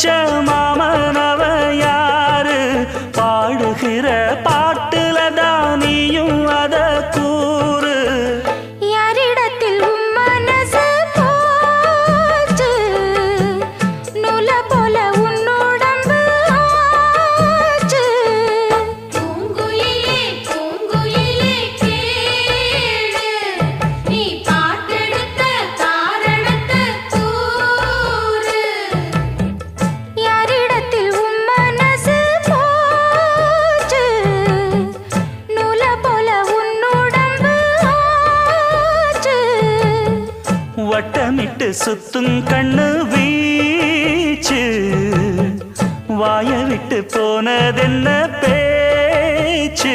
வச்ச மாமனவ யாரு பாடுகிற பாட்டுல தானியும் அத கூறு யாரிடத்தில் உம் மனசு போச்சு நூல போல உன்னுடம்பு ஆச்சு பூங்குயிலே பூங்குயிலே கேளு நீ பாட்டெடுத்த காரணத்தை கூறு யாரிடத்தில் உம் மனசு போச்சு நூல போல உன்னுடம்பு ஆச்சு வட்டமிட்டு சுத்தும் கண்ணு வீச்சு வாய விட்டு போனதென்ன பேச்சு